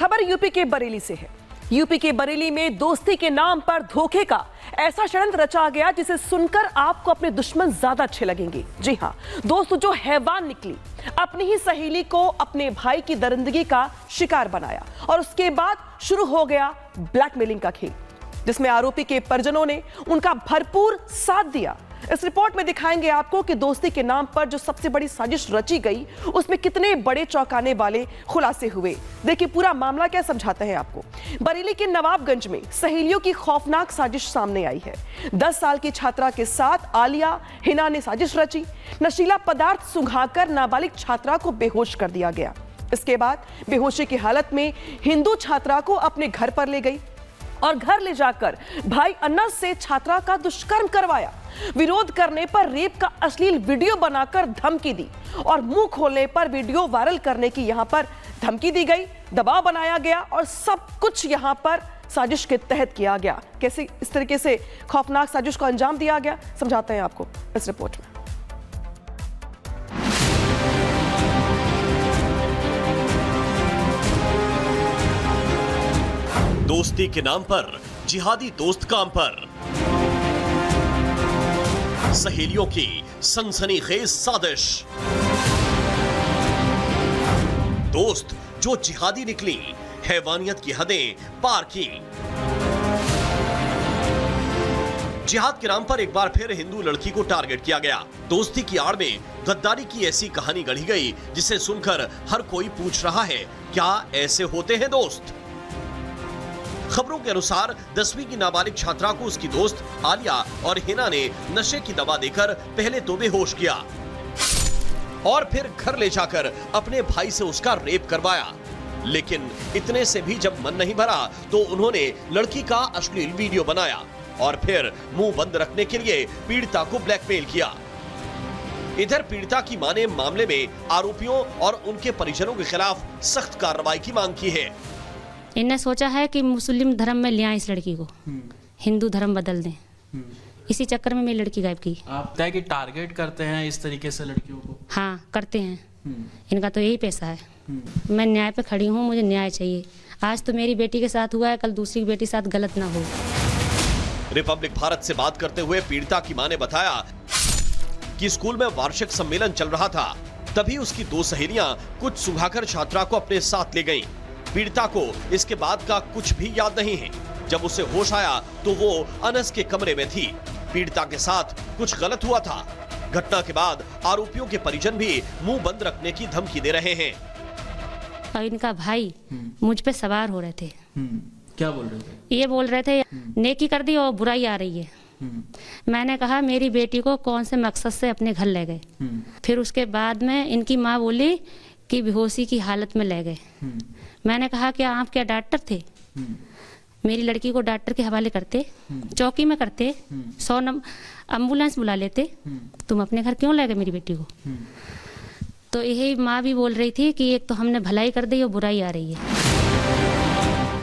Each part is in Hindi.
खबर यूपी के बरेली से है। यूपी के बरेली में दोस्ती के नाम पर धोखे का ऐसा षड्यंत्र रचा गया जिसे सुनकर आपको अपने दुश्मन ज्यादा अच्छे लगेंगे। जी हां, दोस्त जो हैवान निकली, अपनी ही सहेली को अपने भाई की दरिंदगी का शिकार बनाया और उसके बाद शुरू हो गया ब्लैकमेलिंग का खेल, जिसमें आरोपी के परिजनों ने उनका भरपूर साथ दिया। इस रिपोर्ट में दिखाएंगे आपको कि दोस्ती के नाम पर जो सबसे बड़ी साजिश रची गई उसमें कितने बड़े चौंकाने वाले खुलासे हुए। देखिए पूरा मामला क्या समझाता है आपको। बरेली के नवाबगंज में सहेलियों की खौफनाक साजिश सामने आई है। 10 साल की छात्रा के साथ आलिया हिना ने साजिश रची। नशीला पदार्थ सुंघाकर नाबालिग छात्रा को बेहोश कर दिया गया। इसके बाद बेहोशी की हालत में हिंदू छात्रा को अपने घर पर ले गई और घर ले जाकर भाई अनस से छात्रा का दुष्कर्म करवाया। विरोध करने पर रेप का अश्लील वीडियो बनाकर धमकी दी और मुंह खोलने पर वीडियो वायरल करने की यहां पर धमकी दी गई, दबाव बनाया गया और सब कुछ यहां पर साजिश के तहत किया गया। कैसे इस तरीके से खौफनाक साजिश को अंजाम दिया गया समझाते हैं आपको इस रिपोर्ट में। दोस्ती के नाम पर जिहादी दोस्त काम पर, सहेलियों की सनसनीखेज साजिश, दोस्त जो जिहादी निकली, हैवानियत की हदें पार की। जिहाद के नाम पर एक बार फिर हिंदू लड़की को टारगेट किया गया। दोस्ती की आड़ में गद्दारी की ऐसी कहानी गढ़ी गई जिसे सुनकर हर कोई पूछ रहा है, क्या ऐसे होते हैं दोस्त? खबरों के अनुसार 10वीं की नाबालिग छात्रा को उसकी दोस्त आलिया और हिना ने नशे की दवा देकर पहले तो बेहोश किया और फिर घर ले जाकर अपने भाई से उसका रेप करवाया। लेकिन इतने से भी जब मन नहीं भरा तो उन्होंने लड़की का अश्लील वीडियो बनाया और फिर मुंह बंद रखने के लिए पीड़िता को ब्लैकमेल किया। इधर पीड़िता की मां ने मामले में आरोपियों और उनके परिजनों के खिलाफ सख्त कार्रवाई की मांग की है। इन्हें सोचा है कि मुस्लिम धर्म में ले आए इस लड़की को, हिंदू धर्म बदल दें। इसी चक्कर में मेरी लड़की गायब की। आप तय कि टारगेट करते हैं इस तरीके से लड़कियों को? हाँ करते हैं, इनका तो यही पैसा है। मैं न्याय पे खड़ी हूँ, मुझे न्याय चाहिए। आज तो मेरी बेटी के साथ हुआ है, कल दूसरी बेटी के साथ गलत ना हो। रिपब्लिक भारत से बात करते हुए पीड़िता की मां ने बताया कि स्कूल में वार्षिक सम्मेलन चल रहा था, तभी उसकी 2 सहेलियां कुछ सुंघाकर छात्रा को अपने साथ ले गईं। पीड़िता को इसके बाद का कुछ भी याद नहीं है। जब उसे होश आया तो वो अनस के कमरे में थी। पीड़िता के साथ कुछ गलत हुआ था। घटना के बाद आरोपियों के परिजन भी मुंह बंद रखने की धमकी दे रहे हैं। और इनका भाई मुझ पे सवार हो रहे थे। क्या बोल रहे थे? ये बोल रहे थे नेकी कर दी और बुराई आ रही है। मैंने कहा मेरी बेटी को कौन से मकसद से अपने घर ले गए। फिर उसके बाद में इनकी माँ बोली कि बेहोशी की हालत में ले गए। मैंने कहा कि आप क्या डॉक्टर थे? मेरी लड़की को डॉक्टर के हवाले करते, चौकी में करते, 100 एम्बुलेंस बुला लेते, तुम अपने घर क्यों ले गए मेरी बेटी को? तो यही माँ भी बोल रही थी कि एक तो हमने भलाई कर दी और बुराई आ रही है।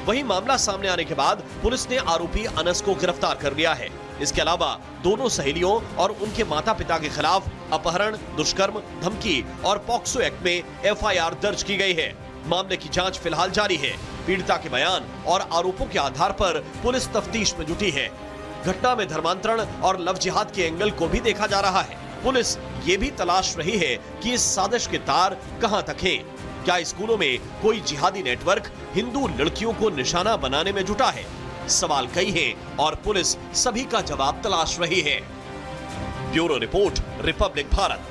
वहीं मामला सामने आने के बाद पुलिस ने आरोपी अनस को गिरफ्तार कर लिया है। इसके अलावा दोनों सहेलियों और उनके माता पिता के खिलाफ अपहरण, दुष्कर्म, धमकी और पॉक्सो एक्ट में FIR दर्ज की गई है। मामले की जांच फिलहाल जारी है। पीड़िता के बयान और आरोपों के आधार पर पुलिस तफ्तीश में जुटी है। घटना में धर्मांतरण और लव जिहाद के एंगल को भी देखा जा रहा है। पुलिस ये भी तलाश रही है कि इस साजिश के तार कहां तक हैं। क्या स्कूलों में कोई जिहादी नेटवर्क हिंदू लड़कियों को निशाना बनाने में जुटा है? सवाल कई हैं और पुलिस सभी का जवाब तलाश रही है। Bureau report, Republic Bharat.